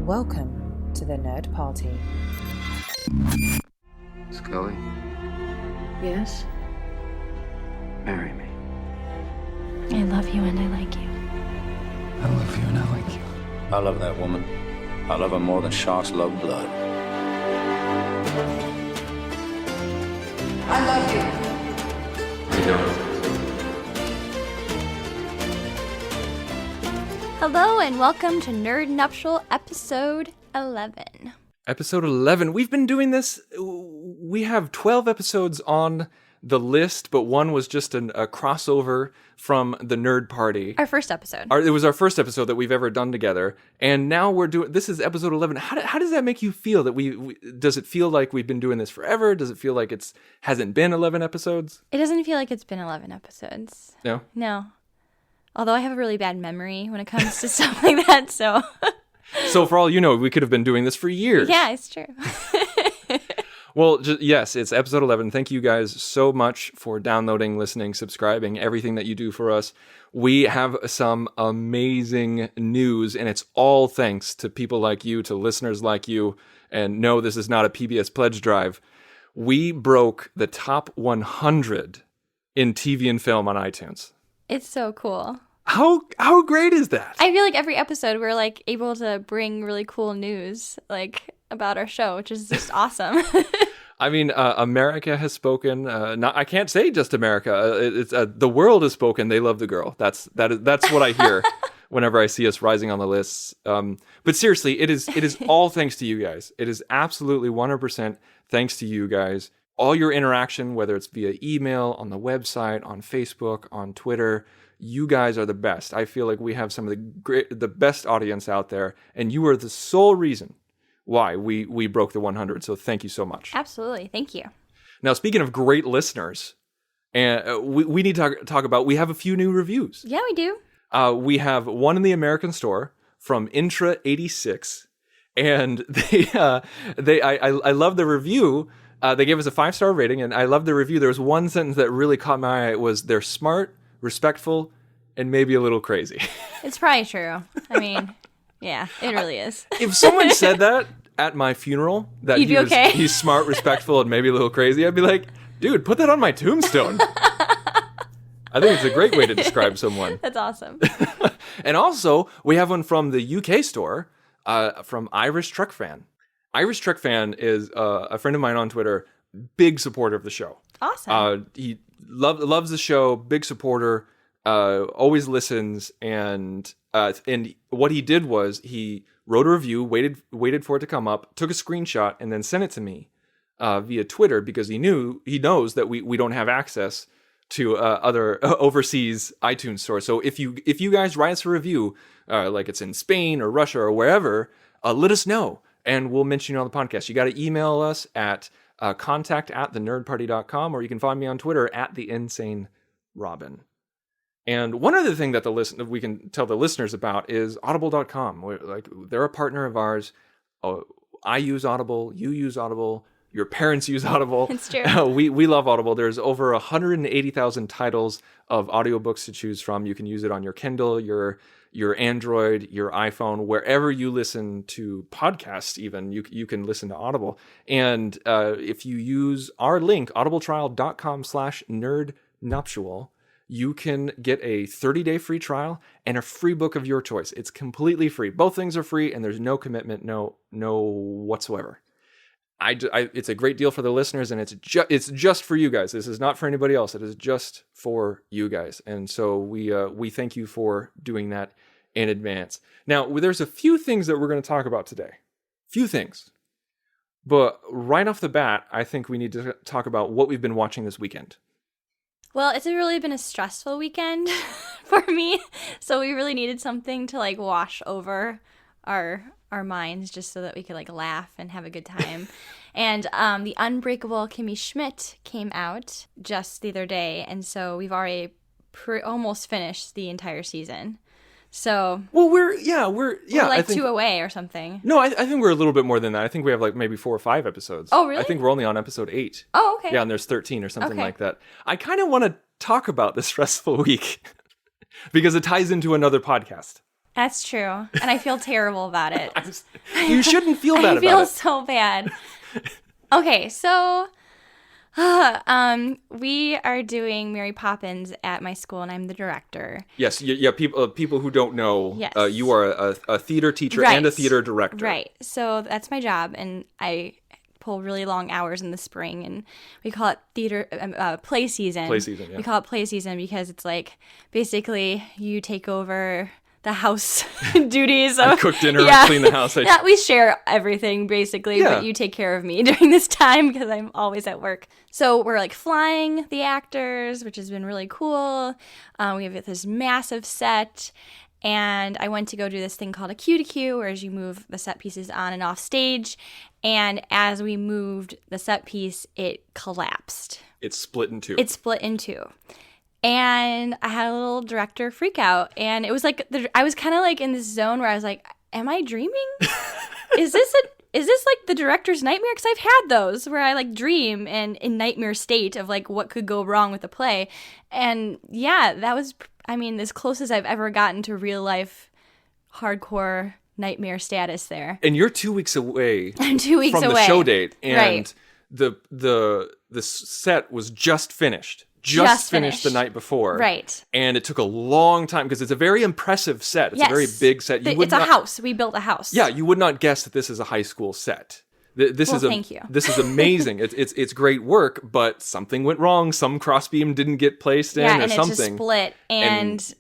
Welcome to the Nerd Party. Scully, Yes? marry me. I love you and I like you. I love you and I like you. I love that woman. I love her more than sharks love blood. I love you. You don't. Hello and welcome to Nerd Nuptial episode 11. Episode 11. We've been doing this. We have 12 episodes on the list, but one was just a crossover from the Nerd Party. Our first episode. It was our first episode that we've ever done together, and now we're doing. This is episode 11. How does that make you feel? That we does it feel like we've been doing this forever? Does it feel like it's hasn't been 11 episodes? It doesn't feel like it's been 11 episodes. No. No. Although I have a really bad memory when it comes to stuff like that, so. So for all you know, we could have been doing this for years. Yeah, it's true. Well, yes, it's episode 11. Thank you guys so much for downloading, listening, subscribing, everything that you do for us. We have some amazing news, and it's all thanks to people like you, to listeners like you. And no, this is not a PBS pledge drive. We broke the top 100 in TV and film on iTunes. It's so cool. How great is that? I feel like every episode we're like able to bring really cool news like about our show, which is just awesome. I mean, America has spoken. I can't say just America. It's the world has spoken. They love the girl. That's what I hear whenever I see us rising on the lists. But seriously, it is all thanks to you guys. It is absolutely 100% thanks to you guys. All your interaction, whether it's via email, on the website, on Facebook, on Twitter, you guys are the best. I feel like we have some of the best audience out there, and you are the sole reason why we broke the 100. So thank you so much. Absolutely. Thank you. Now, speaking of great listeners, and we need to talk about, we have a few new reviews. Yeah, we do. We have one in the American store from Intra86, and I love the review. They gave us a 5-star rating, and I love the review. There was one sentence that really caught my eye. It was, they're smart, respectful, and maybe a little crazy. It's probably true. I mean, yeah, it really is. If someone said that at my funeral, that You'd be okay. he's smart, respectful, and maybe a little crazy, I'd be like, dude, put that on my tombstone. I think it's a great way to describe someone. That's awesome. And also, we have one from the UK store, from Irish Truck Fan. Irish Truck Fan is a friend of mine on Twitter, big supporter of the show. Awesome. He loves the show, big supporter, always listens, and what he did was he wrote a review, waited for it to come up, took a screenshot, and then sent it to me via Twitter because he knows that we don't have access to other overseas iTunes stores. So if you guys write us a review, like it's in Spain or Russia or wherever, let us know. And we'll mention you on the podcast. You got to email us at contact@thenerdparty.com, or you can find me on Twitter @theinsanerobin. And one other thing that we can tell the listeners about is audible.com. They're a partner of ours. I use Audible. You use Audible. Your parents use Audible. It's true. We love Audible. There's over 180,000 titles of audiobooks to choose from. You can use it on your Kindle, your Android, your iPhone, wherever you listen to podcasts even, you can listen to Audible. And if you use our link, audibletrial.com/nerdnuptial, you can get a 30-day free trial and a free book of your choice. It's completely free. Both things are free, and there's no commitment, no whatsoever. It's a great deal for the listeners, and it's just for you guys. This is not for anybody else. It is just for you guys. And so we thank you for doing that in advance. Now, there's a few things that we're going to talk about today. Few things. But right off the bat, I think we need to talk about what we've been watching this weekend. Well, it's really been a stressful weekend for me, so we really needed something to like wash over our minds just so that we could like laugh and have a good time. And the Unbreakable Kimmy Schmidt came out just the other day, and so we've already almost finished the entire season. So we're like 2 away or something. No, I think we're a little bit more than that. I think we have like maybe 4 or 5 episodes. Oh, really? I think we're only on episode 8. Oh, okay. Yeah, and there's 13 or something Okay. like that. I kind of want to talk about this stressful week because it ties into another podcast. That's true. And I feel terrible about it. You shouldn't feel bad I about feel it. so bad. Okay, so we are doing Mary Poppins at my school, and I'm the director. Yes, yeah. People who don't know, Yes. You are a theater teacher and a theater director. Right. So that's my job, and I pull really long hours in the spring, and we call it play season. Play season, yeah. We call it play season because it's like basically you take over the house duties. I cook dinner, I clean the house. Yeah, we share everything basically, Yeah. but you take care of me during this time because I'm always at work. So we're like flying the actors, which has been really cool. We have this massive set, and I went to go do this thing called a cue to cue, where you move the set pieces on and off stage. And as we moved the set piece, it collapsed. It's split in two. It split in two. And I had a little director freak out. And it was like, I was kind of like in this zone where I was like, am I dreaming? Is this like the director's nightmare? Because I've had those where I like dream and in nightmare state of like what could go wrong with the play. And yeah, that was, as close as I've ever gotten to real life hardcore nightmare status there. And you're 2 weeks away. I'm 2 weeks from away. the show date, and Right. the set was just finished. Just finished the night before. Right. And it took a long time because it's a very impressive set. It's a very big set. It's a house. We built a house. Yeah, you would not guess that this is a high school set. Thank you. This is amazing. It's great work, but something went wrong. Some crossbeam didn't get placed in, or and something. it just split, and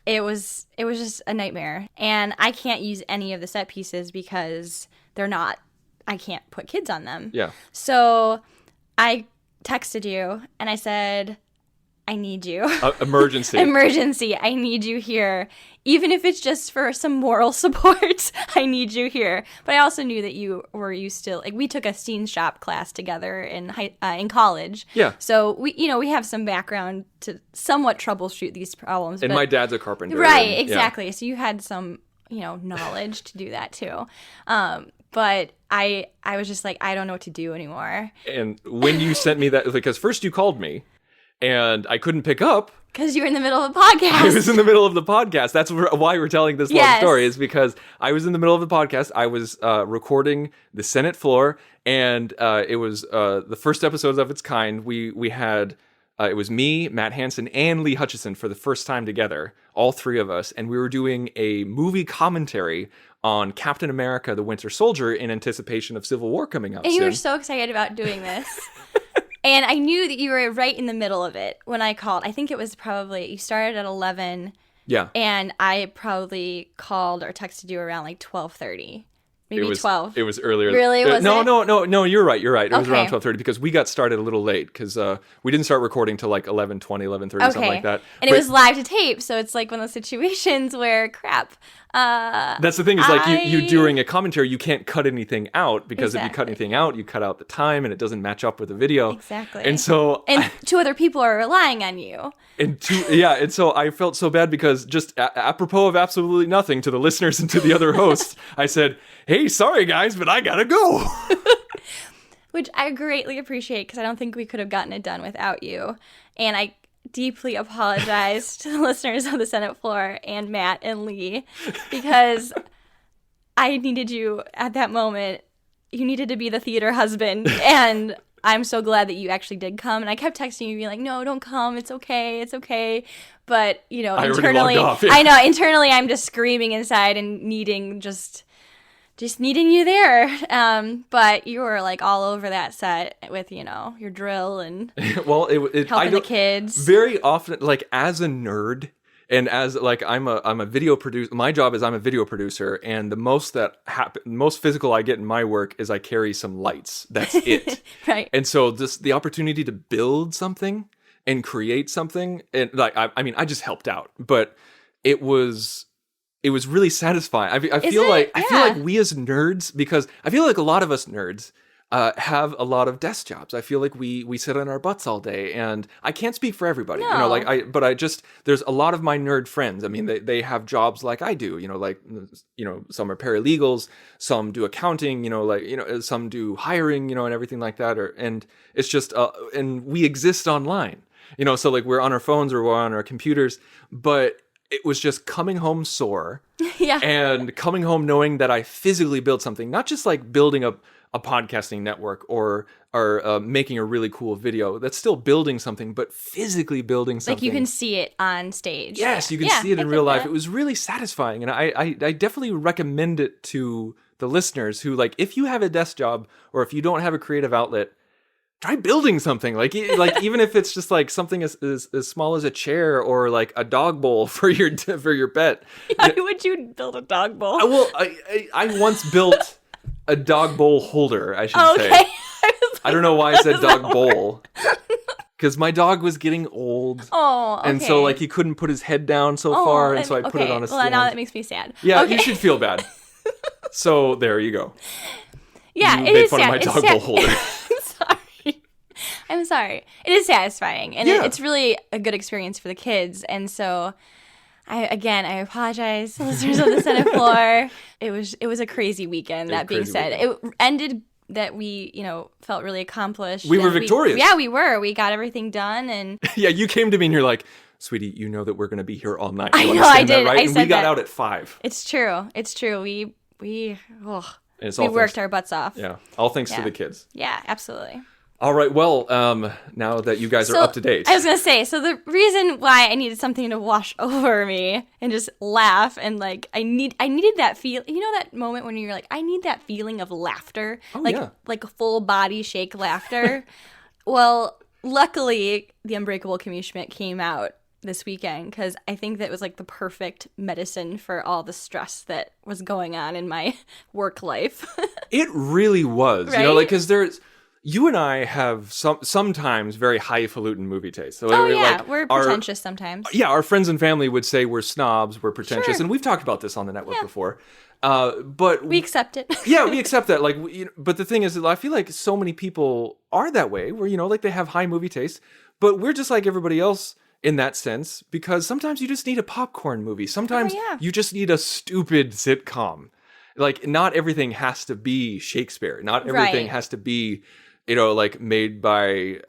it was just a nightmare. And I can't use any of the set pieces because they're not. I can't put kids on them. Yeah. So I texted you and I said, I need you. Emergency. Emergency. I need you here. Even if it's just for some moral support, I need you here. But I also knew that you still, like, we took a scene shop class together in college. Yeah. So we have some background to somewhat troubleshoot these problems. And my dad's a carpenter. Right, and, exactly. Yeah. So you had some, knowledge to do that too. But I was just like, I don't know what to do anymore. And when you sent me that, because first you called me, and I couldn't pick up. Because you were in the middle of a podcast. I was in the middle of the podcast. That's why we're telling this long story, is because I was in the middle of the podcast. I was recording the Senate floor, and it was the first episode of its kind. We had, it was me, Matt Hansen, and Lee Hutchison for the first time together, all three of us, and we were doing a movie commentary on Captain America, the Winter Soldier, in anticipation of Civil War coming up soon. And you were so excited about doing this. And I knew that you were right in the middle of it when I called. I think it was probably, you started at 11. Yeah. And I probably called or texted you around like 12:30. Maybe 12. It was earlier. Really? Was no, it? No, you're right. It was Okay. around 12:30 because we got started a little late because we didn't start recording till like 11:20, 11:30, something like that. And it was live to tape, so it's like one of those situations where, crap. That's the thing, is like you during a commentary, you can't cut anything out because if you cut Exactly. anything out, you cut out the time and it doesn't match up with the video. Exactly. And so And two other people are relying on you. and so I felt so bad because just apropos of absolutely nothing to the listeners and to the other hosts, I said, "Hey, sorry guys, but I gotta go." Which I greatly appreciate because I don't think we could have gotten it done without you. And I deeply apologize to the listeners of the Senate floor and Matt and Lee because I needed you at that moment. You needed to be the theater husband. And I'm so glad that you actually did come. And I kept texting you being like, no, don't come. It's okay. It's okay. But, I already internally, logged off, yeah. I know, internally I'm just screaming inside and needing just needing you there. But you were like all over that set with, your drill and Well, it helping the kids. Very often, like as a nerd, and as like I'm a video producer. My job is I'm a video producer, and the most most physical I get in my work is I carry some lights. That's it. Right. And so the opportunity to build something and create something, and like I just helped out, but it was really satisfying. I feel like we as nerds, because I feel like a lot of us nerds have a lot of desk jobs. I feel like we sit on our butts all day, and I can't speak for everybody. No. There's a lot of my nerd friends. I mean, they have jobs like I do. Some are paralegals, some do accounting. Some do hiring. And everything like that. And it's just and we exist online. So like we're on our phones or we're on our computers, but it was just coming home sore Yeah. and coming home knowing that I physically built something, not just like building a podcasting network or making a really cool video. That's still building something, but physically building something. Like you can see it on stage. Yes, you can see it in real life. It was really satisfying. And I definitely recommend it to the listeners who, like, if you have a desk job or if you don't have a creative outlet, try building something. Like even if it's just like something as small as a chair or like a dog bowl for your pet. Why would you build a dog bowl? I once built a dog bowl holder, I should say. Okay. I don't know why I said dog bowl. Because my dog was getting old. Oh, okay. And so like he couldn't put his head down so far, and so I put it on a stand. Well, now that makes me sad. Yeah, okay. You should feel bad. So there you go. Yeah, you it made is fun sad. of my dog bowl holder. I'm sorry. It is satisfying, and Yeah. it's really a good experience for the kids. And so, I apologize, listeners of the Senate floor. It was a crazy weekend. That being said, it ended that we felt really accomplished. We were victorious. We were. We got everything done, and Yeah, you came to me and you're like, "Sweetie, you know that we're going to be here all night." I know, I did. That, right? I and said we got that. out at 5. It's true. We And it's all worked thanks- our butts off. Yeah, all thanks to Yeah. the kids. Yeah, absolutely. All right, well, now that you guys are up to date. I was going to say, so the reason why I needed something to wash over me and just laugh and like I needed that feel, that moment when you're like, I need that feeling of laughter, like a full body shake laughter. Well, luckily the Unbreakable Kimmy Schmidt came out this weekend because I think that was like the perfect medicine for all the stress that was going on in my work life. It really was, Right? because you and I have sometimes very highfalutin movie tastes. So we're pretentious sometimes. Yeah, our friends and family would say we're snobs, we're pretentious, Sure. and we've talked about this on the network before. But We accept it. yeah, we accept that. Like, but the thing is, I feel like so many people are that way, where like they have high movie taste, but we're just like everybody else in that sense because sometimes you just need a popcorn movie. Sometimes you just need a stupid sitcom. Like, not everything has to be Shakespeare. Not everything has to be, like made by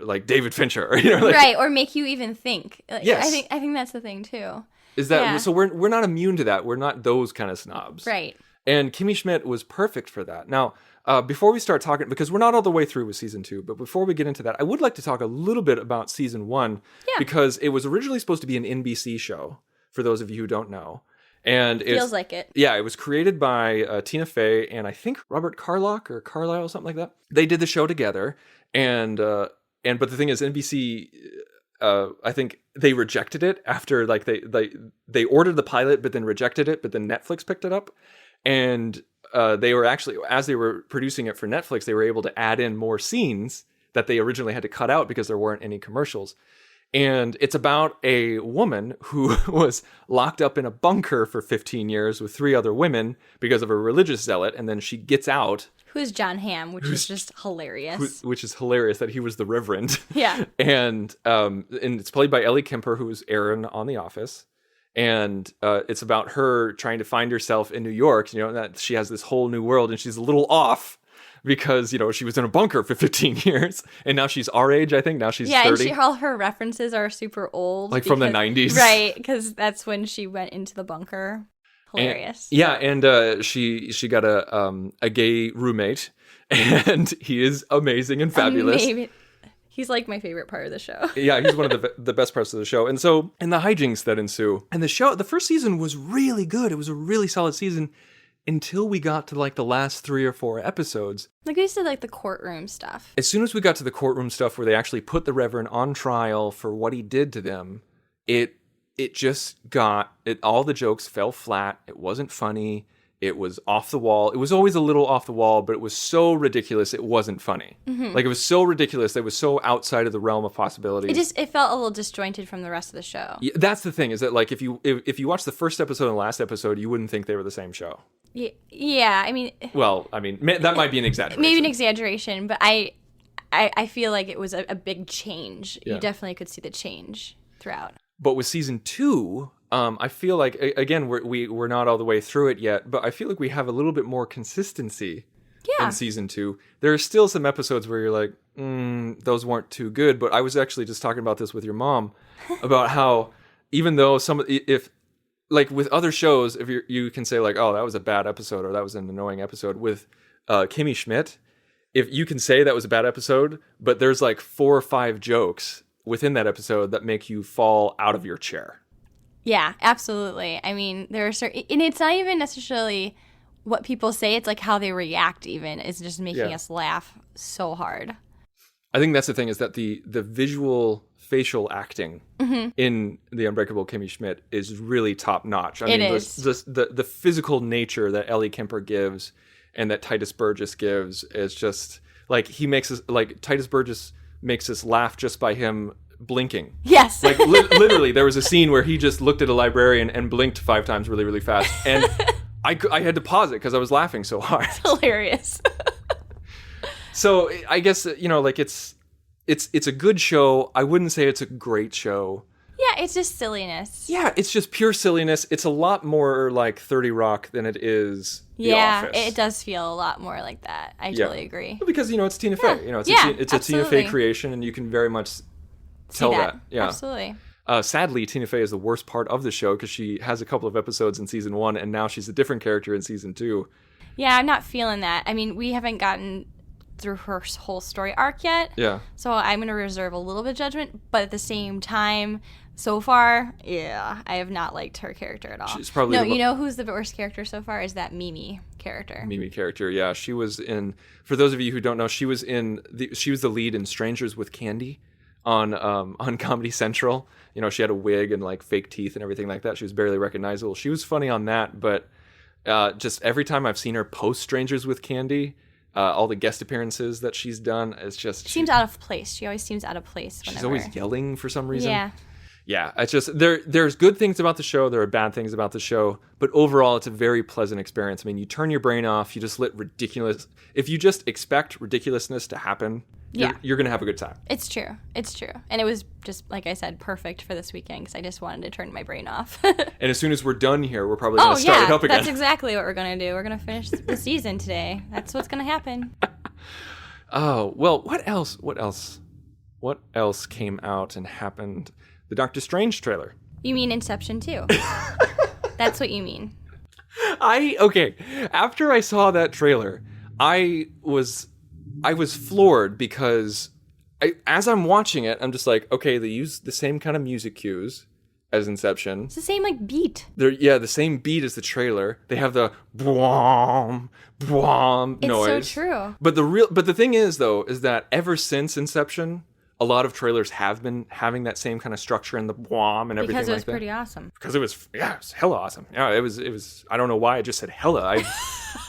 like David Fincher. Right, or make you even think. Yes. I think that's the thing too. Is that so? We're not immune to that. We're not those kind of snobs. Right. And Kimmy Schmidt was perfect for that. Now, before we start talking, because we're not all the way through with season 2, but before we get into that, I would like to talk a little bit about season 1 because it was originally supposed to be an NBC show. For those of you who don't know. And Feels like it. Yeah, it was created by Tina Fey and I think Robert Carlock or Carlisle, something like that. They did the show together, but the thing is, NBC, I think they rejected it after like they ordered the pilot, but then rejected it, but then Netflix picked it up, and they were actually, as they were producing it for Netflix, they were able to add in more scenes that they originally had to cut out because there weren't any commercials. And it's about a woman who was locked up in a bunker for 15 years with 3 other women because of a religious zealot. And then she gets out. Who's John Hamm, which is just hilarious. Which is hilarious that he was the Reverend. Yeah. And it's played by Ellie Kemper, who was Erin on The Office. And it's about her trying to find herself in New York. That she has this whole new world and she's a little off. Because, she was in a bunker for 15 years. And now she's our age, I think. Now she's 30. And all her references are super old. Like from the 90s. Right, because that's when she went into the bunker. Hilarious. And she got a gay roommate. And he is amazing and fabulous. He's like my favorite part of the show. Yeah, he's one of the best parts of the show. And so, and the hijinks that ensue. And the first season was really good. It was a really solid season. Until we got to like the last 3 or 4 episodes. Like we used to like the courtroom stuff. As soon as we got to the courtroom stuff where they actually put the Reverend on trial for what he did to them, it just got it. All the jokes fell flat. It wasn't funny. It was off the wall. It was always a little off the wall, but it was so ridiculous it wasn't funny. Mm-hmm. Like it was so ridiculous that it was so outside of the realm of possibilities. It felt a little disjointed from the rest of the show. Yeah, that's the thing, is that like if you watch the first episode and the last episode, you wouldn't think they were the same show. Yeah, I mean... Well, that might be an exaggeration. Maybe an exaggeration, but I feel like it was a big change. Yeah. You definitely could see the change throughout. But with season 2, I feel like, again, we're not all the way through it yet, but I feel like we have a little bit more consistency in season 2. There are still some episodes where you're like, those weren't too good, but I was actually just talking about this with your mom, about how... even though if like with other shows, if you can say like, oh, that was a bad episode or that was an annoying episode. With Kimmy Schmidt, if you can say that was a bad episode, but there's like 4 or 5 jokes within that episode that make you fall out of your chair. Yeah, absolutely. I mean, there are certain, and it's not even necessarily what people say, it's like how they react even is just making us laugh so hard. I think that's the thing, is that the visual facial acting in The Unbreakable Kimmy Schmidt is really top notch. I mean, the physical nature that Ellie Kemper gives and that Titus Burgess gives is just like, Titus Burgess makes us laugh just by him blinking. Yes. Like literally, there was a scene where he just looked at a librarian and blinked 5 times really, really fast. And I had to pause it because I was laughing so hard. It's hilarious. So I guess, like it's a good show. I wouldn't say it's a great show. Yeah, it's just silliness. Yeah, it's just pure silliness. It's a lot more like 30 Rock than it is The Office. It does feel a lot more like that. I totally agree. Because, it's Tina Fey. It's a Tina Fey creation, and you can very much tell that. Yeah, absolutely. Sadly, Tina Fey is the worst part of the show because she has a couple of episodes in season 1, and now she's a different character in season 2. Yeah, I'm not feeling that. I mean, we haven't gotten through her whole story arc yet. Yeah. So I'm going to reserve a little bit of judgment, but at the same time, so far, I have not liked her character at all. She's probably you know who's the worst character so far? Is that Mimi character. Mimi character, yeah. She was in, for those of you who don't know, she was the lead in Strangers with Candy on Comedy Central. She had a wig and like fake teeth and everything like that. She was barely recognizable. She was funny on that, but just every time I've seen her post Strangers with Candy, all the guest appearances that she's done, it's just... She seems out of place. She always seems out of place whenever. She's always yelling for some reason. Yeah. Yeah, it's just, there's good things about the show, there are bad things about the show, but overall it's a very pleasant experience. I mean, you turn your brain off, you just let if you just expect ridiculousness to happen, you're going to have a good time. It's true. And it was just, like I said, perfect for this weekend because I just wanted to turn my brain off. And as soon as we're done here, we're probably going to start it up again. That's exactly what we're going to do. We're going to finish the season today. That's what's going to happen. Oh, well, what else came out and happened? The Doctor Strange trailer. You mean Inception 2? That's what you mean. Okay. After I saw that trailer, I was floored because as I'm watching it, I'm just like, okay, they use the same kind of music cues as Inception. It's the same like beat. The same beat as the trailer. They have the bwom bwom noise. It's so true. But the thing is though, is that ever since Inception, a lot of trailers have been having that same kind of structure and the bwom and everything like that. Because it was pretty awesome. Because it was hella awesome. Yeah, it was. I don't know why I just said hella.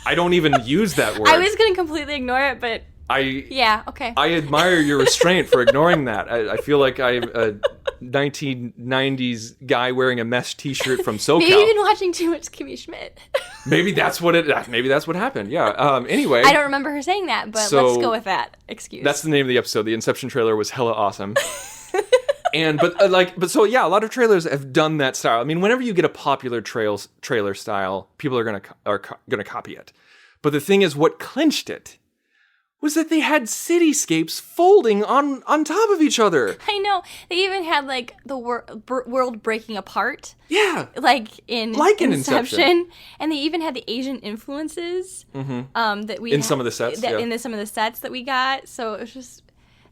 I don't even use that word. I was going to completely ignore it, but okay. I admire your restraint for ignoring that. I feel like I'm a 1990s guy wearing a mesh t-shirt from SoCal. Maybe you've been watching too much Kimmy Schmidt. Maybe that's what happened. Yeah. Anyway. I don't remember her saying that, but let's go with that excuse. That's the name of the episode. The Inception trailer was hella awesome. A lot of trailers have done that style. I mean, whenever you get a popular trailer style, people are gonna copy it. But the thing is, what clinched it was that they had cityscapes folding on top of each other. I know. They even had like the world breaking apart. Yeah. Like in Inception. And they even had the Asian influences that we in some of the sets. In some of the sets that we got. So it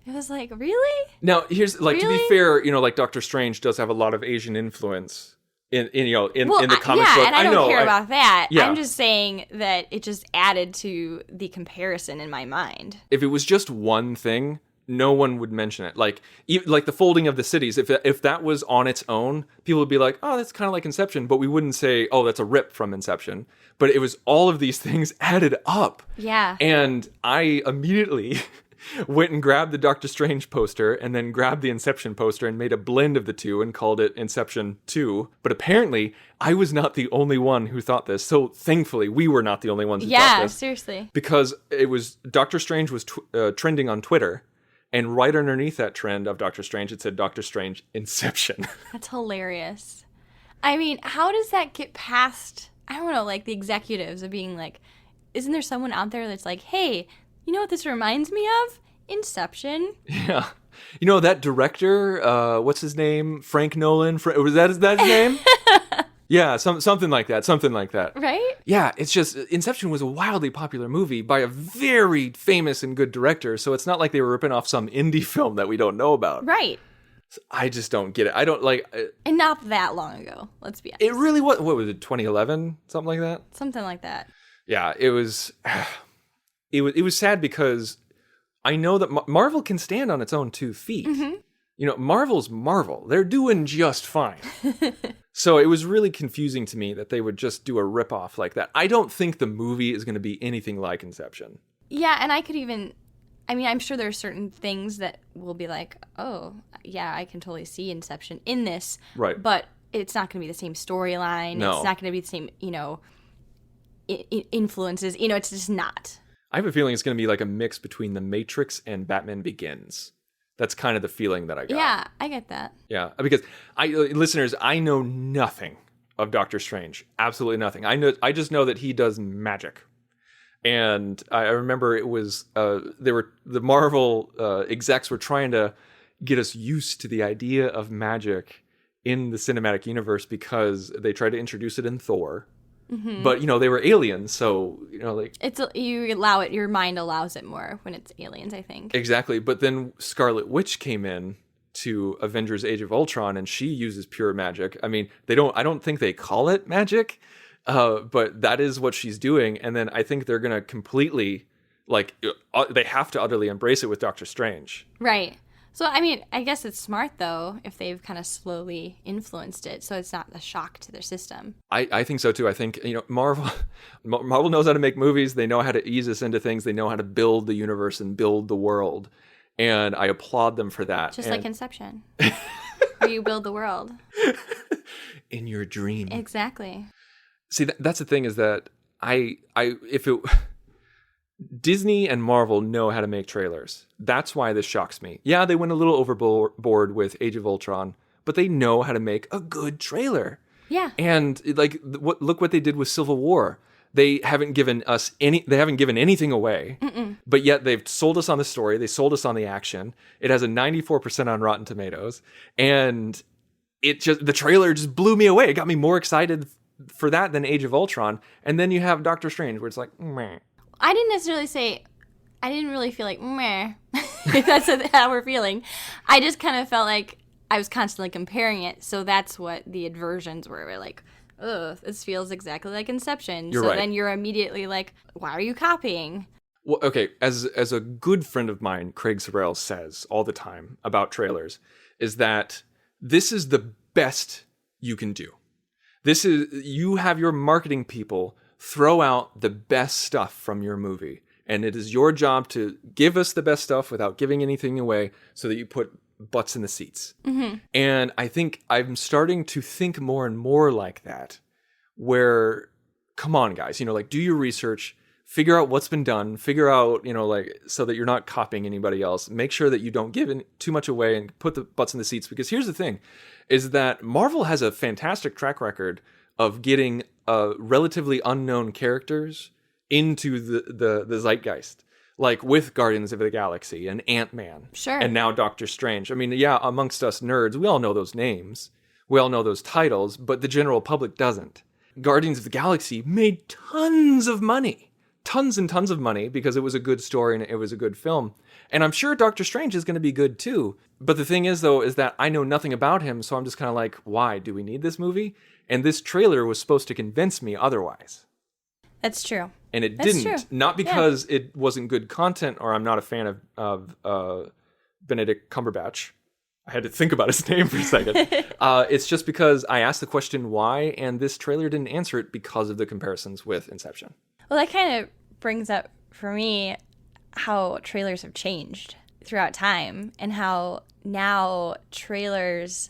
was like, really? Now, here's like, to be fair, like Doctor Strange does have a lot of Asian influence in the comic book. And I don't care about that. Yeah. I'm just saying that it just added to the comparison in my mind. If it was just one thing, no one would mention it. Like the folding of the cities, if that was on its own, people would be like, oh, that's kind of like Inception, but we wouldn't say, oh, that's a rip from Inception. But it was all of these things added up. Yeah. And I immediately went and grabbed the Doctor Strange poster and then grabbed the Inception poster and made a blend of the two and called it Inception 2. But apparently, I was not the only one who thought this. So thankfully, we were not the only ones who thought this. Yeah, seriously. Because it was Doctor Strange was trending on Twitter, and right underneath that trend of Doctor Strange, it said Doctor Strange Inception. That's hilarious. I mean, how does that get past, I don't know, like the executives of being like, isn't there someone out there that's like, hey, you know what this reminds me of? Inception. Yeah. You know, that director, what's his name? Frank Nolan? Was that his name? Yeah, something like that. Something like that. Right? Yeah, it's just Inception was a wildly popular movie by a very famous and good director. So it's not like they were ripping off some indie film that we don't know about. Right. So I just don't get it. I don't like. And not that long ago. Let's be honest. It really was. What was it? 2011, something like that. Something like that. Yeah, it was. It was sad because I know that Marvel can stand on its own 2 feet. Mm-hmm. You know, Marvel's Marvel. They're doing just fine. So it was really confusing to me that they would just do a ripoff like that. I don't think the movie is going to be anything like Inception. Yeah, and I'm sure there are certain things that will be like, oh, yeah, I can totally see Inception in this. Right. But it's not going to be the same storyline. No. It's not going to be the same, influences. It's just not. I have a feeling it's going to be like a mix between The Matrix and Batman Begins. That's kind of the feeling that I got. Yeah, I get that. Yeah, because listeners, I know nothing of Doctor Strange. Absolutely nothing. I just know that he does magic. And I remember it was the Marvel execs were trying to get us used to the idea of magic in the cinematic universe because they tried to introduce it in Thor. Mm-hmm. But they were aliens, so it's you allow it. Your mind allows it more when it's aliens, I think. Exactly. But then Scarlet Witch came in to Avengers: Age of Ultron, and she uses pure magic. I mean, I don't think they call it magic, but that is what she's doing. And then I think they're gonna completely they have to utterly embrace it with Doctor Strange. Right. So, I guess it's smart, though, if they've kind of slowly influenced it, so it's not a shock to their system. I think so, too. I think, Marvel knows how to make movies. They know how to ease us into things. They know how to build the universe and build the world. And I applaud them for that. Just like Inception, where you build the world. In your dream. Exactly. See, that's the thing is that Disney and Marvel know how to make trailers. That's why this shocks me. Yeah, they went a little overboard with Age of Ultron, but they know how to make a good trailer. Yeah. And look what they did with Civil War. They haven't given anything away. Mm-mm. But yet they've sold us on the story. They sold us on the action. It has a 94% on Rotten Tomatoes, and the trailer just blew me away. It got me more excited for that than Age of Ultron. And then you have Doctor Strange, where it's like, meh. I didn't really feel like, meh. That's how we're feeling. I just kind of felt like I was constantly comparing it. So that's what the aversions were. We're like, ugh, this feels exactly like Inception. You're right. Then you're immediately like, why are you copying? Well, okay, as a good friend of mine, Craig Sorrell, says all the time about trailers, is that this is the best you can do. You have your marketing people throw out the best stuff from your movie. And it is your job to give us the best stuff without giving anything away so that you put butts in the seats. Mm-hmm. And I think I'm starting to think more and more like that, where, come on, guys, do your research, figure out what's been done, figure out, so that you're not copying anybody else. Make sure that you don't give too much away and put the butts in the seats. Because here's the thing, is that Marvel has a fantastic track record of getting relatively unknown characters into the zeitgeist, like with Guardians of the Galaxy and Ant-Man. Sure. And now Doctor Strange. I mean, yeah, amongst us nerds, we all know those names. We all know those titles, but the general public doesn't. Guardians of the Galaxy made tons of money. Tons and tons of money because it was a good story and it was a good film. And I'm sure Doctor Strange is going to be good too. But the thing is, though, is that I know nothing about him, so I'm just kind of like, why? Do we need this movie? And this trailer was supposed to convince me otherwise. That's true. And it didn't. True. Not because it wasn't good content or I'm not a fan of Benedict Cumberbatch. I had to think about his name for a second. It's just because I asked the question why, and this trailer didn't answer it because of the comparisons with Inception. Well, that kind of brings up, for me, how trailers have changed throughout time and how now trailers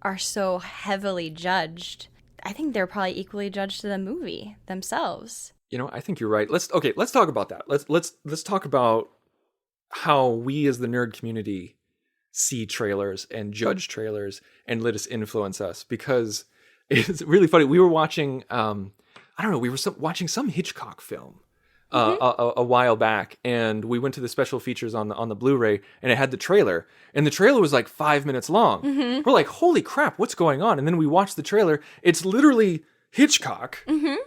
are so heavily judged. I think they're probably equally judged to the movie themselves. I think you're right. Let's talk about that. Let's talk about how we as the nerd community see trailers and judge trailers and let us influence us, because it's really funny. We were watching, we were watching some Hitchcock film a while back, and we went to the special features on the Blu-ray, and it had the trailer, and the trailer was like 5 minutes long. We're like, holy crap, what's going on? And then we watched the trailer. It's literally Hitchcock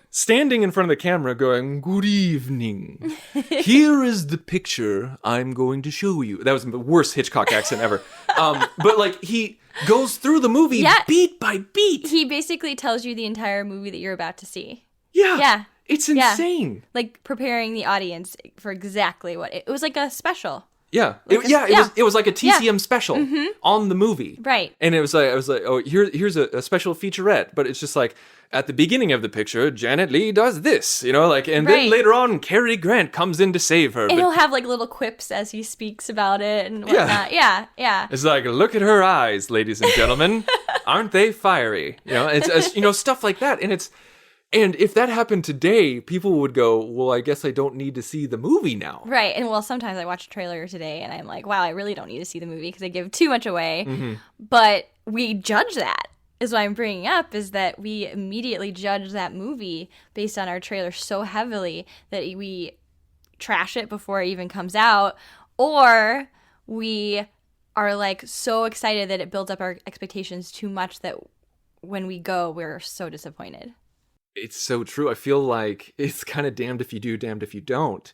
standing in front of the camera going, "Good evening. Here is the picture I'm going to show you." That was the worst Hitchcock accent ever. But like he goes through the movie beat by beat. He basically tells you the entire movie that you're about to see. Yeah. It's insane. Like preparing the audience for exactly what it was, like a special. Yeah. It was like a TCM special on the movie. Right. And I was like, oh, here's a special featurette, but it's just like at the beginning of the picture, Janet Leigh does this, like, and then later on, Cary Grant comes in to save her. And he'll have like little quips as he speaks about it and whatnot. Yeah. It's like, look at her eyes, ladies and gentlemen. Aren't they fiery? It's stuff like that. And if that happened today, people would go, well, I guess I don't need to see the movie now. Right. And well, sometimes I watch a trailer today and I'm like, wow, I really don't need to see the movie because they give too much away. But we judge that. Is what I'm bringing up, is that we immediately judge that movie based on our trailer so heavily that we trash it before it even comes out, or we are like so excited that it builds up our expectations too much that when we go, we're so disappointed. It's so true. I feel like it's kind of damned if you do, damned if you don't.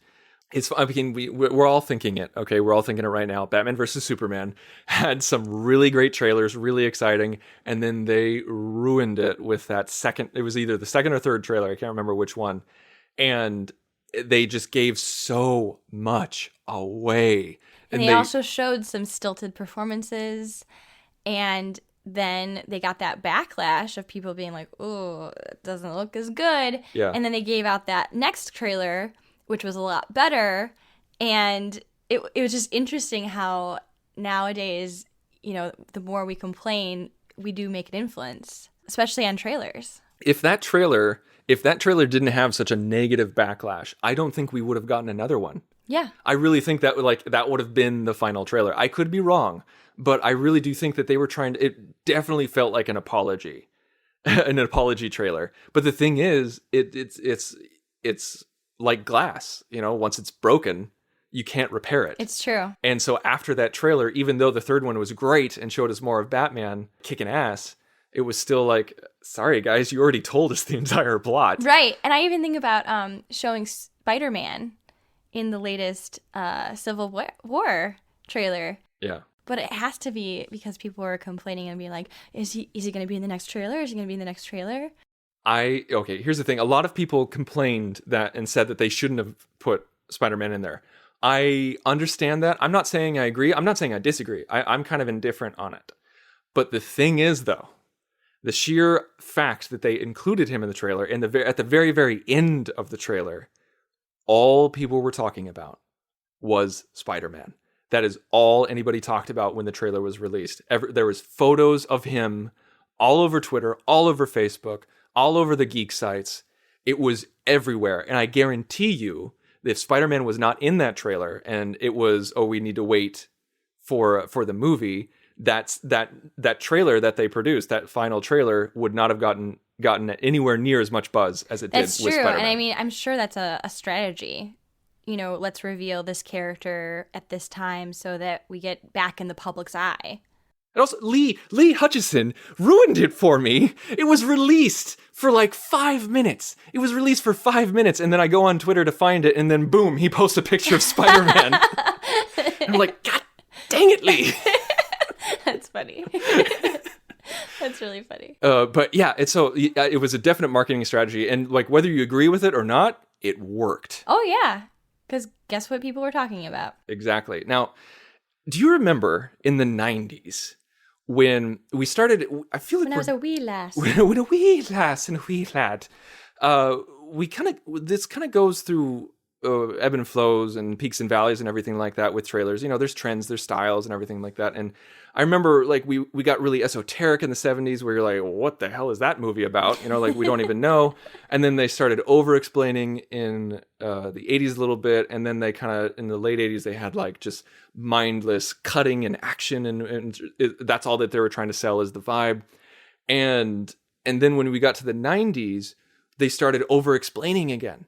We're all thinking it. Okay, we're all thinking it right now. Batman versus Superman had some really great trailers, really exciting, and then they ruined it with that second. It was either the second or third trailer. I can't remember which one. And they just gave so much away. And they also showed some stilted performances, and then they got that backlash of people being like, "Oh, it doesn't look as good." Yeah. And then they gave out that next trailer, which was a lot better. And it was just interesting how nowadays, the more we complain, we do make an influence, especially on trailers. If that trailer didn't have such a negative backlash, I don't think we would have gotten another one. Yeah. I really think that would have been the final trailer. I could be wrong, but I really do think that they were it definitely felt like an apology, an apology trailer. But the thing is, it's like glass, once it's broken, you can't repair it. It's true. And so after that trailer, even though the third one was great and showed us more of Batman kicking ass, it was still like, sorry guys, you already told us the entire plot. Right. And I even think about showing Spider-Man in the latest Civil War trailer. Yeah. But it has to be because people were complaining and being like, is he going to be in the next trailer? Is he going to be in the next trailer? Okay, here's the thing. A lot of people complained that and said that they shouldn't have put Spider-Man in there. I understand that. I'm not saying I agree. I'm not saying I disagree. I'm kind of indifferent on it. But the thing is, though, the sheer fact that they included him in the trailer, at the very, very end of the trailer, all people were talking about was Spider-Man. That is all anybody talked about when the trailer was released. There was photos of him all over Twitter, all over Facebook, all over the geek sites. It was everywhere. And I guarantee you, if Spider-Man was not in that trailer and it was, we need to wait for the movie, that trailer that they produced, that final trailer, would not have gotten anywhere near as much buzz as it did with Spider-Man. That's true. And I mean, I'm sure that's a strategy. Let's reveal this character at this time so that we get back in the public's eye. And also, Lee Hutchison ruined it for me. It was released for like 5 minutes. It was released for 5 minutes, and then I go on Twitter to find it, and then boom, he posts a picture of Spider-Man. And I'm like, God dang it, Lee. That's funny. That's really funny. But yeah, it was a definite marketing strategy, and like whether you agree with it or not, it worked. Oh yeah, because guess what people were talking about? Exactly. Now, do you remember in the 90s? When we started, I feel like when I was a wee lass. When a wee lass and a wee lad, this kind of goes through ebb and flows and peaks and valleys and everything like that with trailers. There's trends, there's styles and everything like that. And I remember like we got really esoteric in the 70s where you're like, well, what the hell is that movie about? Like we don't even know. And then they started over-explaining in the 80s a little bit. And then they kind of, in the late 80s, they had like just mindless cutting and action. And that's all that they were trying to sell is the vibe. And then when we got to the 90s, they started over-explaining again.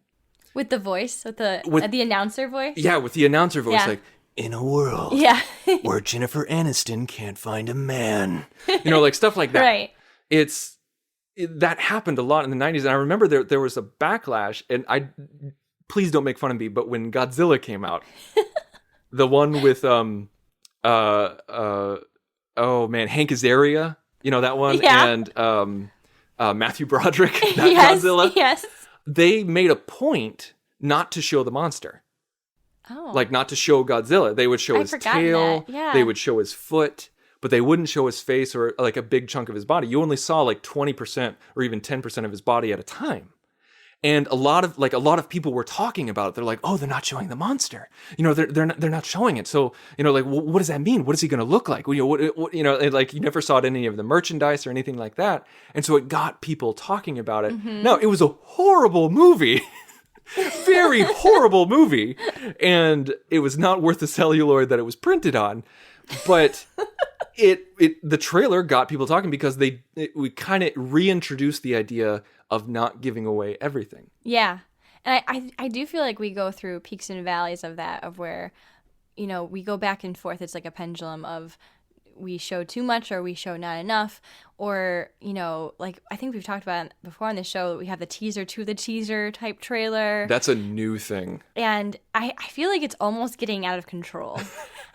With the voice, with the announcer voice. Yeah, with the announcer voice, Yeah. like, in a world Yeah. where Jennifer Aniston can't find a man. You know, like stuff like that. Right. That happened a lot in the 90s. And I remember there was a backlash, and please don't make fun of me, but when Godzilla came out, the one with, Hank Azaria, you know, that one? Yeah. And Matthew Broderick, that Yes, Godzilla. yes. They made a point not to show the monster. Oh. Like, not to show Godzilla. They would show I'd his forgotten tail. that, yeah. They would show his foot, but they wouldn't show his face or like a big chunk of his body. You only saw like 20% or even 10% of his body at a time. And a lot of people were talking about it. They're like, "Oh, they're not showing the monster. You know, they're not showing it." So, you know, like, what does that mean? What is he going to look like? You know, and like, you never saw it in any of the merchandise or anything like that. And so it got people talking about it. Mm-hmm. Now, it was a horrible movie. Very horrible movie, and it was not worth the celluloid that it was printed on, but the trailer got people talking because we kind of reintroduced the idea of not giving away everything. Yeah. And I do feel like we go through peaks and valleys of that, of where, you know, we go back and forth. It's like a pendulum of we show too much or we show not enough, or, you know, like I think we've talked about it before on the show, we have the teaser to the teaser type trailer. That's a new thing. And I feel like it's almost getting out of control.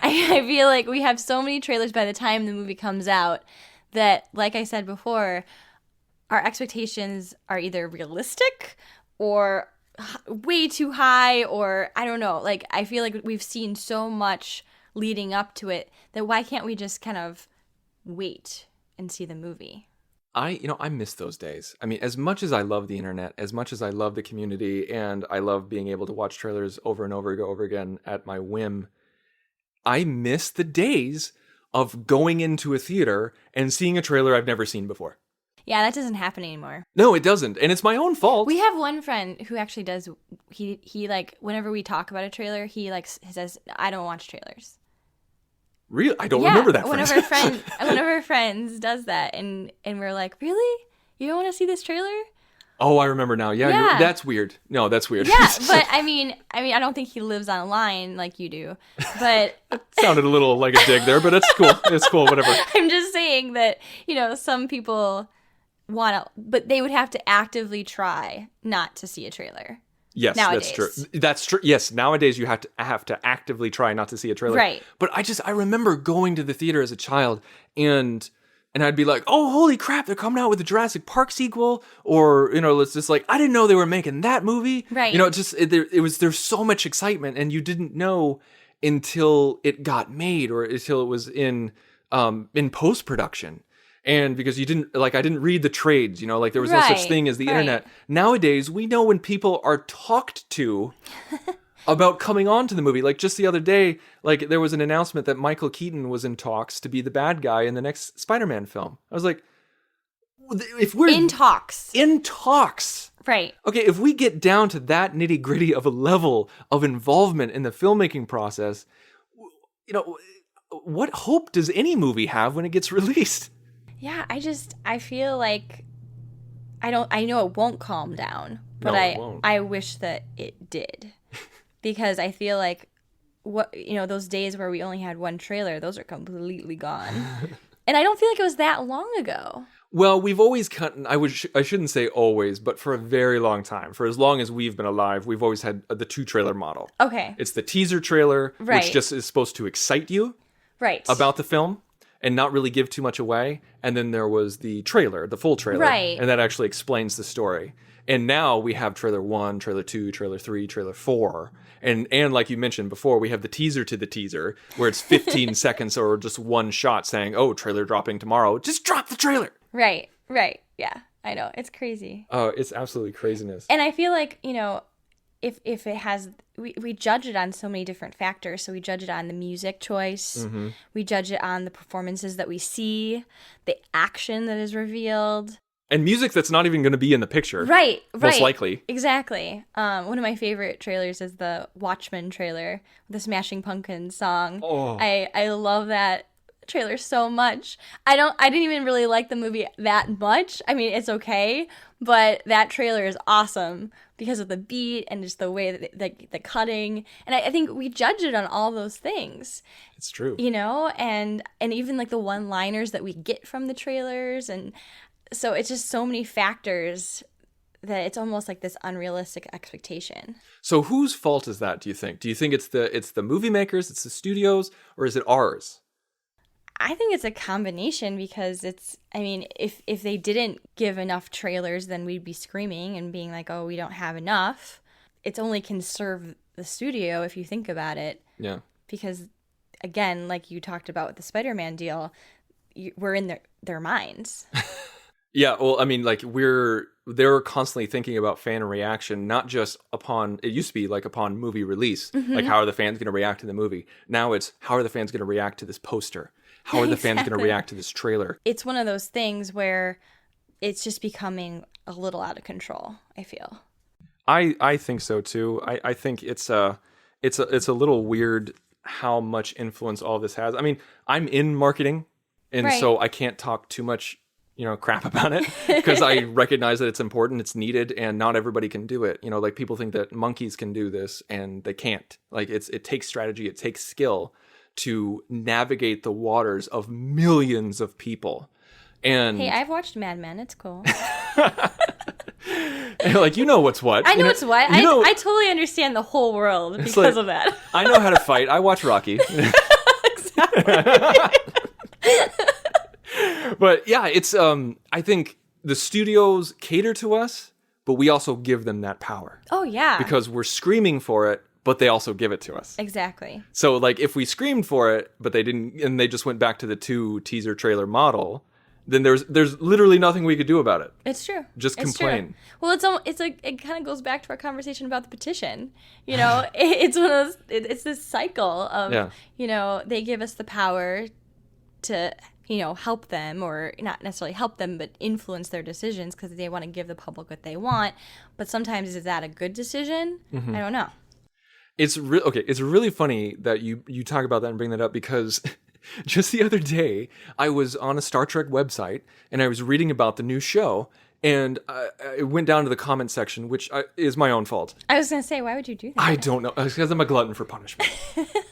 I feel like we have so many trailers by the time the movie comes out that, like I said before, our expectations are either realistic or way too high, or I don't know. Like, I feel like we've seen so much leading up to it that why can't we just kind of wait and see the movie? I miss those days. I mean, as much as I love the internet, as much as I love the community, and I love being able to watch trailers over and over again at my whim, I miss the days of going into a theater and seeing a trailer I've never seen before. Yeah, that doesn't happen anymore. No, it doesn't. And it's my own fault. We have one friend who actually does, he like, whenever we talk about a trailer, he says, I don't watch trailers. Really? I don't remember that. One of our friends does that, and we're like, really? You don't want to see this trailer? Oh, I remember now. Yeah. That's weird. No, that's weird. Yeah, but I mean, I don't think he lives online like you do. But sounded a little like a dig there, but it's cool. It's cool. Whatever. I'm just saying that, you know, some people want to, but they would have to actively try not to see a trailer. Yes, nowadays. That's true. That's true. Yes, nowadays you have to actively try not to see a trailer. Right. But I remember going to the theater as a child and I'd be like, "Oh, holy crap, they're coming out with a Jurassic Park sequel," or, you know, it's just like, "I didn't know they were making that movie." Right. You know, there's so much excitement, and you didn't know until it got made or until it was in post production. And because I didn't read the trades, you know, like there was no such thing as the internet. Nowadays, we know when people are talked to about coming on to the movie. Like just the other day, like there was an announcement that Michael Keaton was in talks to be the bad guy in the next Spider-Man film. I was like, if we're in talks. Right. Okay, if we get down to that nitty-gritty of a level of involvement in the filmmaking process, you know, what hope does any movie have when it gets released? Yeah, I feel like I know it won't calm down, but it won't. I wish that it did. Because I feel like those days where we only had one trailer, those are completely gone. And I don't feel like it was that long ago. Well, we've always I shouldn't say always, but for a very long time, for as long as we've been alive, we've always had the 2-trailer model. Okay. It's the teaser trailer, right, which just is supposed to excite you right, about the film and not really give too much away. And then there was the trailer, the full trailer. Right. And that actually explains the story. And now we have trailer 1, trailer 2, trailer 3, trailer 4. And like you mentioned before, we have the teaser to the teaser, where it's 15 seconds or just one shot saying, "Oh, trailer dropping tomorrow." Just drop the trailer. Right. Yeah, I know. It's crazy. Oh, it's absolutely craziness. And I feel like, you know, if it has, we judge it on so many different factors. So we judge it on the music choice. Mm-hmm. We judge it on the performances that we see, the action that is revealed. And music that's not even going to be in the picture. Right. Most likely. Exactly. One of my favorite trailers is the Watchmen trailer, the Smashing Pumpkins song. Oh. I love that trailer so much. I didn't even really like the movie that much. I mean, it's okay, But that trailer is awesome because of the beat and just the way that the cutting. And I think we judge it on all those things. It's true. You know, and even like the one-liners that we get from the trailers. And so it's just so many factors that it's almost like this unrealistic expectation. So whose fault is that, do you think? Do you think it's the movie makers, it's the studios, or is it ours? I think it's a combination because if they didn't give enough trailers, then we'd be screaming and being like, oh, we don't have enough. It's only can serve the studio if you think about it. Yeah. Because, again, like you talked about with the Spider-Man deal, we're in their minds. Yeah, well, I mean, like they're constantly thinking about fan reaction, not just upon, it used to be like upon movie release, like how are the fans going to react to the movie? Now it's how are the fans going to react to this poster? How are the fans going to react to this trailer? It's one of those things where it's just becoming a little out of control, I feel. I think so too. I think it's a little weird how much influence all this has. I mean, I'm in marketing, and so I can't talk too much crap about it because I recognize that it's important, it's needed, and not everybody can do it. Like people think that monkeys can do this and they can't. Like it takes strategy, it takes skill to navigate the waters of millions of people. And hey, I've watched Mad Men, it's cool. Like what's what. I know what's what. I totally understand the whole world because of that. I know how to fight. I watch Rocky. Exactly. But yeah, it's I think the studios cater to us, but we also give them that power. Oh yeah. Because we're screaming for it, but they also give it to us. Exactly. So like if we screamed for it, but they didn't, and they just went back to the 2 teaser trailer model, then there's literally nothing we could do about it. It's true. Just complain. True. Well, it kind of goes back to our conversation about the petition. It's one of those. It's this cycle of they give us the power to help them, or not necessarily help them, but influence their decisions because they want to give the public what they want. But sometimes is that a good decision? Mm-hmm. I don't know. It's really funny that you talk about that and bring that up because just the other day I was on a Star Trek website and I was reading about the new show, and I went down to the comment section, which is my own fault. I was going to say, why would you do that? I don't know. It's because I'm a glutton for punishment.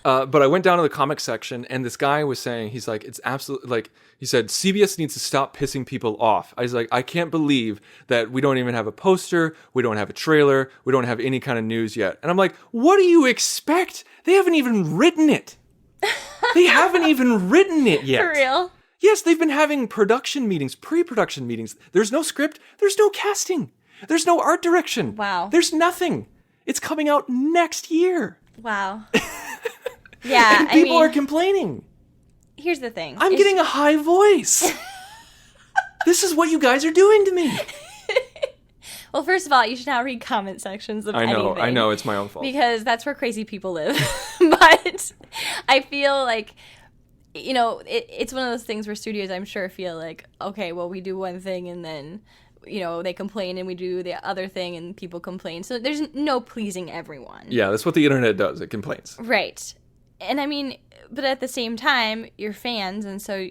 But I went down to the comic section, and this guy was saying, he's like, it's absolutely, like, he said, CBS needs to stop pissing people off. I was like, I can't believe that we don't even have a poster, we don't have a trailer, we don't have any kind of news yet. And I'm like, what do you expect? They haven't even written it. They haven't even written it yet. For real? Yes, they've been having production meetings, pre-production meetings. There's no script. There's no casting. There's no art direction. Wow. There's nothing. It's coming out next year. Wow. Yeah, and people are complaining. Here's the thing. I'm getting a high voice. This is what you guys are doing to me. Well, first of all, you should not read comment sections of anything. I know, it's my own fault. Because that's where crazy people live. But I feel like, it's one of those things where studios, I'm sure, feel like, okay, well, we do one thing and then, they complain, and we do the other thing and people complain. So there's no pleasing everyone. Yeah, that's what the internet does. It complains. Right. And I mean, but at the same time, you're fans, and so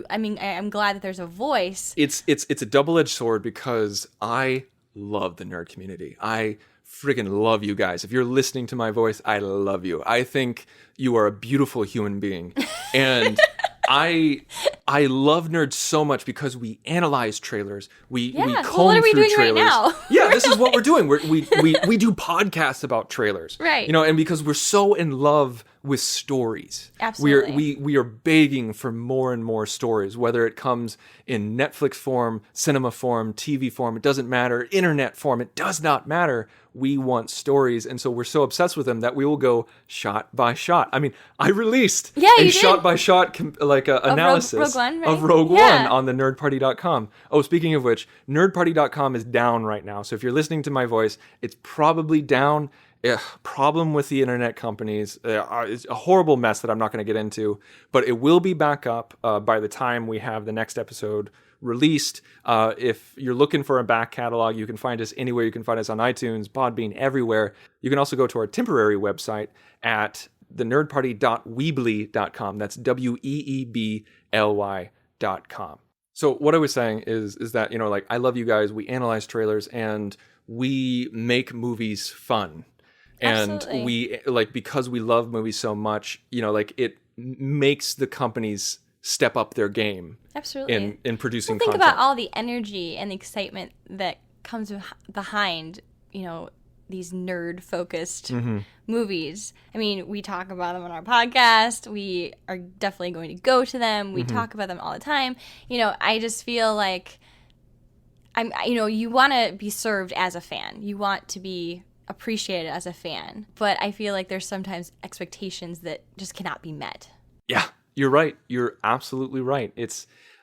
I'm glad that there's a voice. It's a double-edged sword because I love the nerd community. I freaking love you guys. If you're listening to my voice, I love you. I think you are a beautiful human being. And I love nerds so much because we analyze trailers. We comb what are we through doing trailers. Right now? Yeah, this is what we're doing. We do podcasts about trailers. Right. And because we're so in love with stories. Absolutely. We are begging for more and more stories, whether it comes in Netflix form, cinema form, TV form, it doesn't matter, internet form, it does not matter. We want stories, and so we're so obsessed with them that we will go shot by shot. I mean, I released a shot by shot analysis of Rogue One on the nerdparty.com. Oh, speaking of which, nerdparty.com is down right now. So if you're listening to my voice, it's probably down. Problem with the internet companies. It's a horrible mess that I'm not going to get into, but it will be back up by the time we have the next episode released. If you're looking for a back catalog, you can find us anywhere. You can find us on iTunes, Podbean, everywhere. You can also go to our temporary website at thenerdparty.weebly.com. That's weebly.com. So what I was saying is that, like, I love you guys. We analyze trailers and we make movies fun. And Absolutely. we, like, because we love movies so much, like, it makes the companies step up their game. Absolutely. In producing think content. about all the energy and the excitement that comes behind, these nerd-focused movies. I mean, we talk about them on our podcast. We are definitely going to go to them. We talk about them all the time. I just feel like you want to be served as a fan. You want to be appreciated as a fan. But I feel like there's sometimes expectations that just cannot be met. Yeah, you're right. You're absolutely right.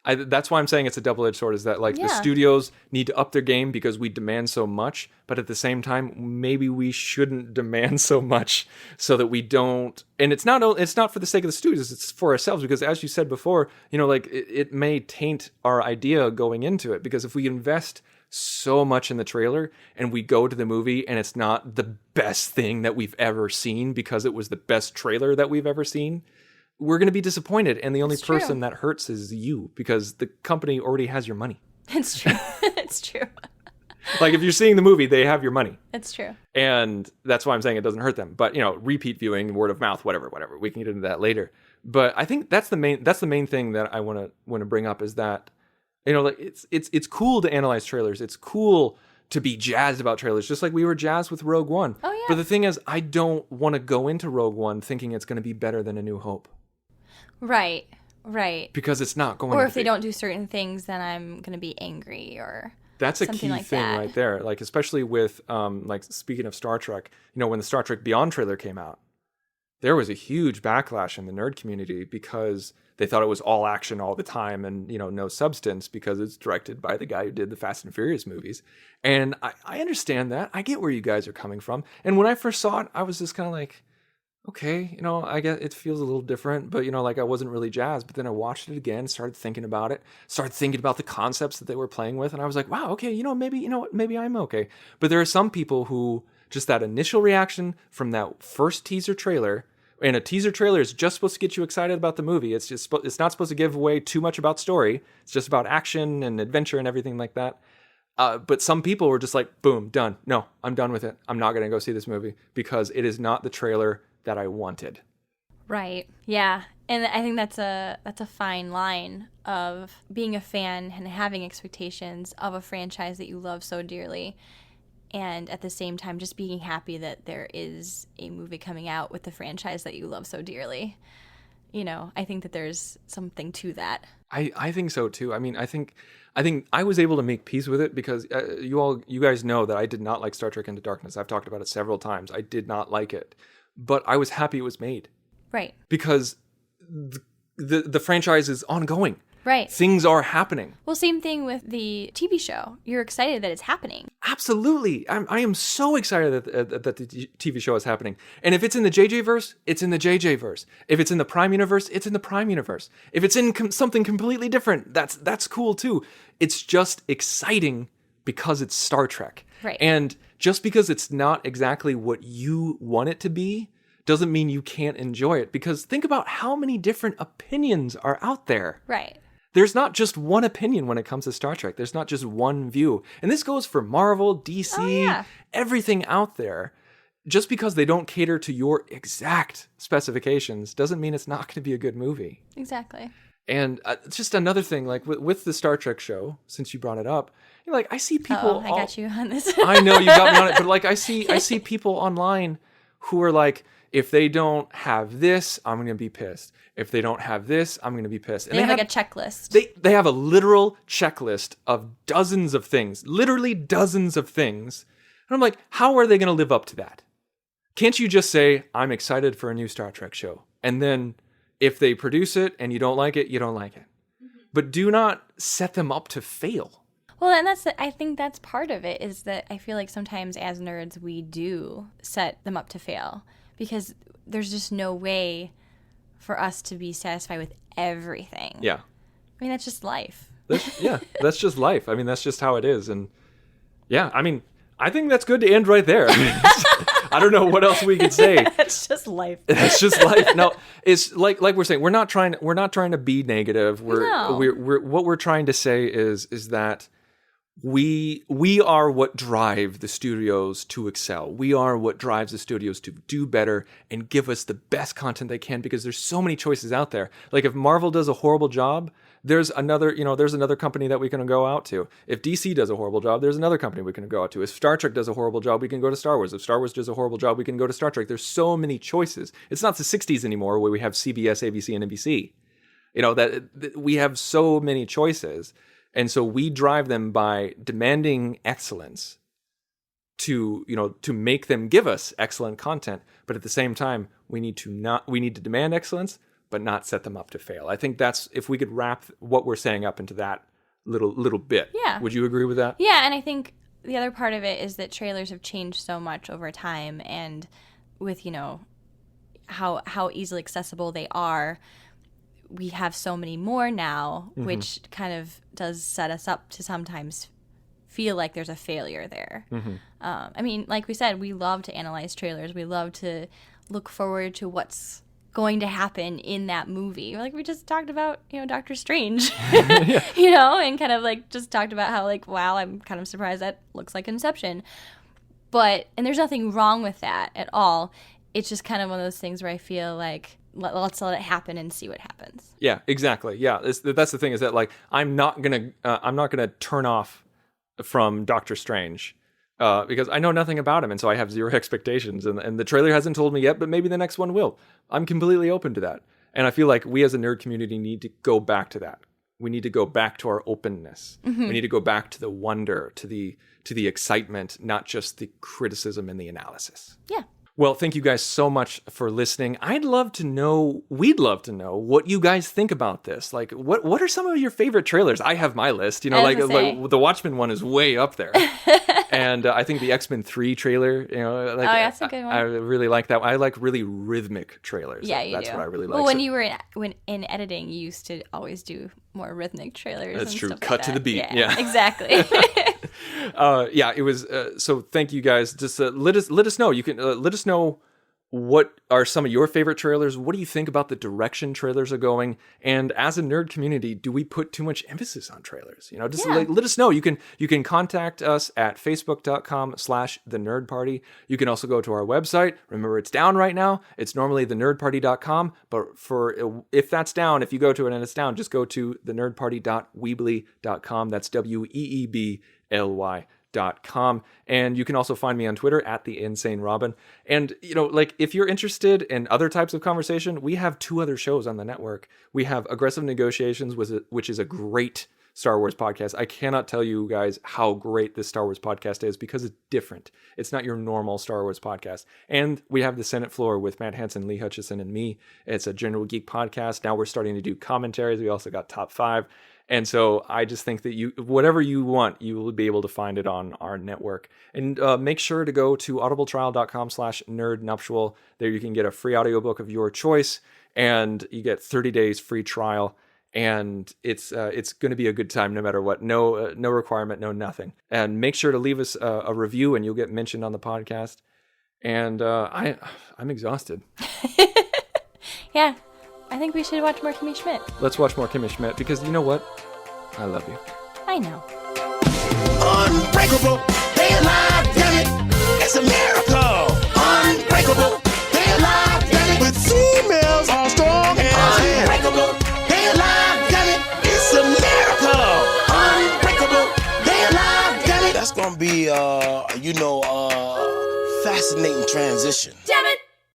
That's why I'm saying it's a double-edged sword, is that, like, the studios need to up their game because we demand so much, but at the same time, maybe we shouldn't demand so much so that we don't. And it's not for the sake of the studios, it's for ourselves, because as you said before, like, it may taint our idea going into it, because if we invest so much in the trailer and we go to the movie and it's not the best thing that we've ever seen because it was the best trailer that we've ever seen, we're going to be disappointed, and the only person that hurts is you, because the company already has your money. It's true. It's true. Like, if you're seeing the movie, they have your money. It's true. And that's why I'm saying it doesn't hurt them. But, repeat viewing, word of mouth, whatever. We can get into that later. But I think that's the main thing that I want to bring up, is that, like, it's cool to analyze trailers. It's cool to be jazzed about trailers, just like we were jazzed with Rogue One. Oh, yeah. But the thing is, I don't want to go into Rogue One thinking it's going to be better than A New Hope. Right. Because it's not going to be. Or if they don't do certain things, then I'm going to be angry or that's a something key like thing that. right there. Like, especially with, like, speaking of Star Trek, when the Star Trek Beyond trailer came out, there was a huge backlash in the nerd community because they thought it was all action all the time and, no substance, because it's directed by the guy who did the Fast and Furious movies. And I understand that. I get where you guys are coming from. And when I first saw it, I was just kind of like, okay, I get it feels a little different, but, like, I wasn't really jazzed. But then I watched it again, started thinking about the concepts that they were playing with. And I was like, wow, okay, maybe I'm okay. But there are some people who just that initial reaction from that first teaser trailer, and a teaser trailer is just supposed to get you excited about the movie. It's not supposed to give away too much about story. It's just about action and adventure and everything like that. But some people were just like, boom, done. No, I'm done with it. I'm not going to go see this movie because it is not the trailer that I wanted. Right. Yeah. And I think that's a fine line of being a fan and having expectations of a franchise that you love so dearly, and at the same time just being happy that there is a movie coming out with the franchise that you love so dearly. I think that there's something to that. I think so too. I mean, I think I was able to make peace with it because you guys know that I did not like Star Trek Into Darkness. I've talked about it several times. I did not like it. But I was happy it was made. Right. Because the franchise is ongoing. Right. Things are happening. Well, same thing with the TV show. You're excited that it's happening. Absolutely. I am so excited that the TV show is happening. And if it's in the JJ verse, it's in the JJ verse. If it's in the Prime Universe, it's in the Prime Universe. If it's in something completely different, that's cool too. It's just exciting because it's Star Trek. Right. And just because it's not exactly what you want it to be doesn't mean you can't enjoy it. Because think about how many different opinions are out there. Right. There's not just one opinion when it comes to Star Trek. There's not just one view. And this goes for Marvel, DC, everything out there. Just because they don't cater to your exact specifications doesn't mean it's not going to be a good movie. Exactly. And just another thing, like with the Star Trek show, since you brought it up, like I see people. I got you on this. I know you got me on it, but like I see people online who are like, if they don't have this, I'm going to be pissed. If they don't have this, I'm going to be pissed. And they have like a checklist. They have a literal checklist of dozens of things, literally dozens of things. And I'm like, how are they going to live up to that? Can't you just say, I'm excited for a new Star Trek show? And then if they produce it and you don't like it, you don't like it. Mm-hmm. But do not set them up to fail. Well, and I think that's part of it, is that I feel like sometimes as nerds, we do set them up to fail because there's just no way for us to be satisfied with everything. Yeah. I mean, that's just life. That's just life. I mean, that's just how it is. And yeah, I mean, I think that's good to end right there. I mean, I don't know what else we could say. That's just life. That's just life. No, it's like we're saying, we're not trying to be negative. No. We're what we're trying to say is that we are what drive the studios to excel. We are what drives the studios to do better and give us the best content they can, because there's so many choices out there. Like if Marvel does a horrible job, there's another company that we can go out to. If DC does a horrible job, there's another company we can go out to. If Star Trek does a horrible job, we can go to Star Wars. If Star Wars does a horrible job, we can go to Star Trek. There's so many choices. It's not the 60s anymore where we have CBS, ABC, and NBC. That we have so many choices. And so we drive them by demanding excellence to make them give us excellent content. But at the same time, we need to demand excellence, but not set them up to fail. I think that's, if we could wrap what we're saying up into that little bit. Yeah. Would you agree with that? Yeah, and I think the other part of it is that trailers have changed so much over time, and with, how easily accessible they are, we have so many more now, which kind of does set us up to sometimes feel like there's a failure there. I mean, like we said, we love to analyze trailers. We love to look forward to what's going to happen in that movie. Like we just talked about, Doctor Strange, and kind of like just talked about how like, wow, I'm kind of surprised that looks like Inception. And there's nothing wrong with that at all. It's just kind of one of those things where I feel like, let's let it happen and see what happens. Yeah, exactly. Yeah, that's the thing, is that like I'm not gonna turn off from Doctor Strange because I know nothing about him, and so I have zero expectations. And the trailer hasn't told me yet, but maybe the next one will. I'm completely open to that, and I feel like we as a nerd community need to go back to that. We need to go back to our openness. We need to go back to the wonder, to the excitement, not just the criticism and the analysis. Yeah. Well, thank you guys so much for listening. We'd love to know what you guys think about this. Like, what are some of your favorite trailers? I have my list. Like the Watchmen one is way up there. And I think the X-Men 3 trailer, that's a good one. I really like that. I like really rhythmic trailers. Yeah, That's what I really like. Well, when you were in editing, you used to always do more rhythmic trailers. That's true. Stuff Cut like to the beat. Yeah. Exactly. It was. So thank you guys. Just let us know. You can let us know what are some of your favorite trailers. What do you think about the direction trailers are going? And as a nerd community, do we put too much emphasis on trailers? Let us know. You can contact us at facebook.com/thenerdparty. You can also go to our website. Remember, it's down right now. It's normally thenerdparty.com, but if that's down, if you go to it and it's down, just go to thenerdparty.weebly.com. That's WEEBLY.com. And you can also find me on Twitter at the Insane Robin. And if you're interested in other types of conversation, we have 2 other shows on the network. We have Aggressive Negotiations, which is a great Star Wars podcast. I cannot tell you guys how great this Star Wars podcast is, because it's different. It's not your normal Star Wars podcast. And we have the Senate Floor with Matt Hansen, Lee Hutchison, and me. It's a general geek podcast. Now we're starting to do commentaries. We also got Top 5. And so I just think that whatever you want, you will be able to find it on our network. And make sure to go to audibletrial.com/nerdnuptial. There you can get a free audiobook of your choice, and you get 30 days free trial. And it's going to be a good time no matter what. No requirement, no nothing. And make sure to leave us a review, and you'll get mentioned on the podcast. And I'm exhausted. Yeah. I think we should watch more Kimmy Schmidt. Let's watch more Kimmy Schmidt, because you know what? I love you. I know. Unbreakable, they alive, damn it. It's a miracle. Unbreakable, they alive, damn it. With females all strong and unbreakable, they alive, damn it. It's a miracle. Unbreakable, they alive, damn it. That's gonna be fascinating transition. Damn it.